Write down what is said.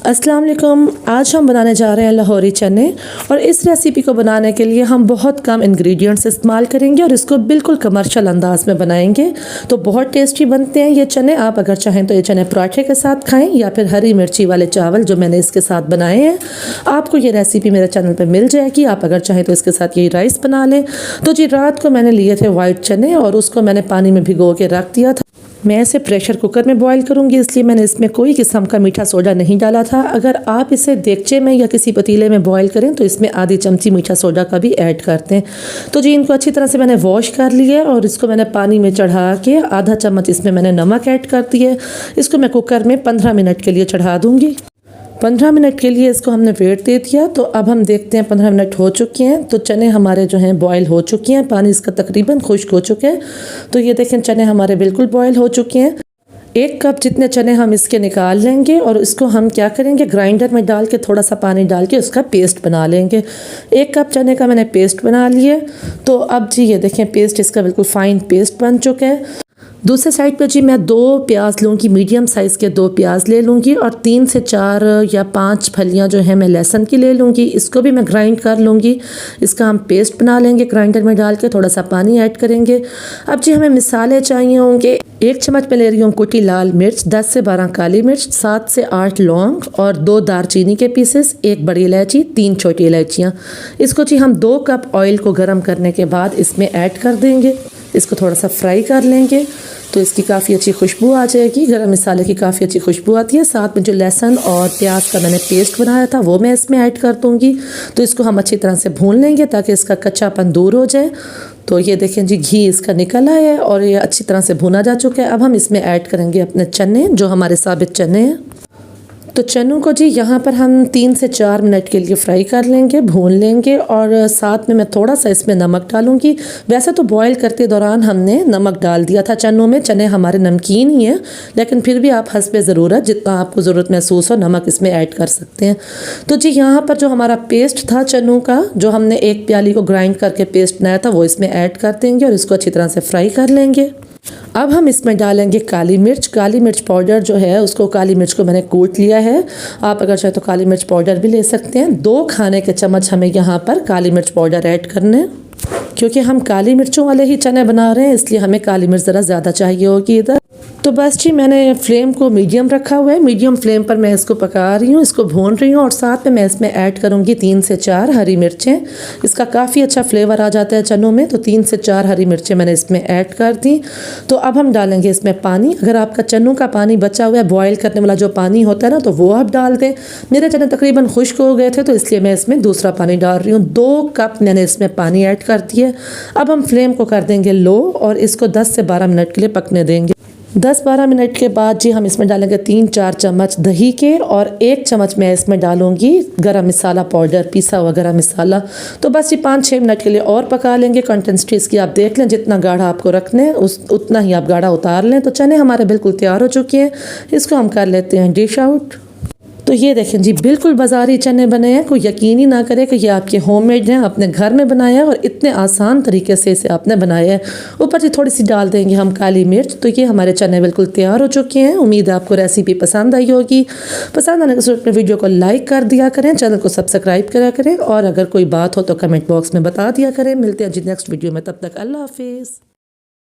अस्सलाम वालेकुम। आज हम बनाने जा रहे हैं लाहौरी चने और इस रेसिपी को बनाने के लिए हम बहुत कम इंग्रेडिएंट्स इस्तेमाल करेंगे और इसको बिल्कुल कमर्शियल अंदाज में बनाएंगे तो बहुत टेस्टी बनते हैं ये चने। आप अगर चाहें तो ये चने पराठे के साथ खाएं या फिर हरी मिर्ची वाले चावल जो मैंने इसके साथ बनाए हैं। आपको ये रेसिपी मेरे चैनल पर मिल जाएगी। आप अगर चाहें तो इसके साथ यही राइस बना लें। तो जी रात को मैंने लिए थे वाइट चने और उसको मैंने पानी में भिगो के रख दिया था। मैं इसे प्रेशर कुकर में बॉईल करूंगी, इसलिए मैंने इसमें कोई किस्म का मीठा सोडा नहीं डाला था। अगर आप इसे देगचे में या किसी पतीले में बॉईल करें तो इसमें आधी चमची मीठा सोडा का भी ऐड करते हैं। तो जी इनको अच्छी तरह से मैंने वॉश कर लिया और इसको मैंने पानी में चढ़ा के आधा चम्मच इसमें मैंने नमक ऐड कर दिया। इसको मैं कुकर में 15 मिनट के लिए चढ़ा दूँगी। 15 मिनट के लिए इसको हमने वेट दे दिया। तो अब हम देखते हैं 15 मिनट हो चुके हैं तो चने हमारे जो हैं बॉयल हो चुके हैं, पानी इसका तकरीबन खुश्क हो चुके हैं। तो ये देखें चने हमारे बिल्कुल बॉयल हो चुके हैं। 1 कप जितने चने हम इसके निकाल लेंगे और इसको हम क्या करेंगे, ग्राइंडर में डाल के थोड़ा सा पानी डाल के उसका पेस्ट बना लेंगे। 1 कप चने का मैंने पेस्ट बना लिए। तो अब जी ये देखें पेस्ट इसका बिल्कुल फ़ाइन पेस्ट बन चुका है। दूसरे साइड पे जी मैं 2 प्याज लूँगी, मीडियम साइज़ के 2 प्याज ले लूँगी और 3 से 4 या 5 फलियाँ जो हैं मैं लहसुन की ले लूँगी। इसको भी मैं ग्राइंड कर लूँगी। इसका हम पेस्ट बना लेंगे ग्राइंडर में डाल के, थोड़ा सा पानी ऐड करेंगे। अब जी हमें मसाले चाहिए होंगे। 1 चम्मच में ले रही हूँ कुटी लाल मिर्च, 10 से 12 काली मिर्च, 7 से 8 लौंग और 2 दारचीनी के पीसेस, 1 बड़ी इलायची, 3 छोटी इलायचियाँ। इसको जी हम 2 कप ऑयल को गर्म करने के बाद इसमें ऐड कर देंगे। इसको थोड़ा सा फ्राई कर लेंगे तो इसकी काफ़ी अच्छी खुशबू आ जाएगी। गरम मसाले की काफ़ी अच्छी खुशबू आती है। साथ में जो लहसुन और प्याज का मैंने पेस्ट बनाया था वो मैं इसमें ऐड कर दूँगी। तो इसको हम अच्छी तरह से भून लेंगे ताकि इसका कच्चापन दूर हो जाए। तो ये देखें जी घी इसका निकल आया है और ये अच्छी तरह से भुना जा चुका है। अब हम इसमें ऐड करेंगे अपने चने जो हमारे साबित चने हैं। तो चनों को जी यहाँ पर हम 3 से 4 मिनट के लिए फ्राई कर लेंगे, भून लेंगे और साथ में मैं थोड़ा सा इसमें नमक डालूंगी। वैसे तो बॉईल करते दौरान हमने नमक डाल दिया था चनों में, चने हमारे नमकीन ही हैं, लेकिन फिर भी आप हस्बे ज़रूरत जितना आपको ज़रूरत महसूस हो नमक इसमें ऐड कर सकते हैं। तो जी यहाँ पर जो हमारा पेस्ट था चनों का, जो हमने 1 प्याली को ग्राइंड करके पेस्ट बनाया था वो इसमें ऐड कर देंगे और इसको अच्छी तरह से फ्राई कर लेंगे। अब हम इसमें डालेंगे काली मिर्च पाउडर जो है उसको, काली मिर्च को मैंने कूट लिया है। आप अगर चाहे तो काली मिर्च पाउडर भी ले सकते हैं। 2 खाने के चम्मच हमें यहाँ पर काली मिर्च पाउडर ऐड करने, क्योंकि हम काली मिर्चों वाले ही चने बना रहे हैं इसलिए हमें काली मिर्च ज़रा ज़्यादा चाहिए होगी इधर। तो बस जी मैंने फ्लेम को मीडियम रखा हुआ है। मीडियम फ्लेम पर मैं इसको पका रही हूँ, इसको भून रही हूँ और साथ में मैं इसमें ऐड करूँगी 3 से 4 हरी मिर्चें। इसका काफ़ी अच्छा फ्लेवर आ जाता है चनों में। तो 3 से 4 हरी मिर्चें मैंने इसमें ऐड कर दी। तो अब हम डालेंगे इसमें पानी। अगर आपका चनों का पानी बचा हुआ है, बॉयल करने वाला जो पानी होता है ना, तो वो आप डाल दें। मेरे चने तकरीबन खुश्क हो गए थे तो इसलिए मैं इसमें दूसरा पानी डाल रही हूँ। 2 कप मैंने इसमें पानी ऐड कर दिया। अब हम फ्लेम को कर देंगे लो और इसको 10 से 12 मिनट के लिए पकने देंगे। 10-12 मिनट के बाद जी हम इसमें डालेंगे 3-4 चम्मच दही के और 1 चम्मच मैं इसमें डालूंगी गरम मसाला पाउडर, पिसा हुआ गरम मसाला। तो बस ये 5-6 मिनट के लिए और पका लेंगे। कंसिस्टेंसी इसकी आप देख लें, जितना गाढ़ा आपको रखना है उतना ही आप गाढ़ा उतार लें। तो चने हमारे बिल्कुल तैयार हो चुके हैं। इसको हम कर लेते हैं डिश आउट। तो ये देखें जी बिल्कुल बाज़ारी चने बने हैं। कोई यकीन ही ना करे कि ये आपके होममेड हैं, अपने घर में बनाया है और इतने आसान तरीके से इसे आपने बनाया है। ऊपर से थोड़ी सी डाल देंगे हम काली मिर्च। तो ये हमारे चने बिल्कुल तैयार हो चुके हैं। उम्मीद है आपको रेसिपी पसंद आई होगी। पसंद आने के सूरत में वीडियो को लाइक कर दिया करें, चैनल को सब्सक्राइब करा करें और अगर कोई बात हो तो कमेंट बॉक्स में बता दिया करें। मिलते हैं जी नेक्स्ट वीडियो में, तब तक अल्लाह हाफिज़।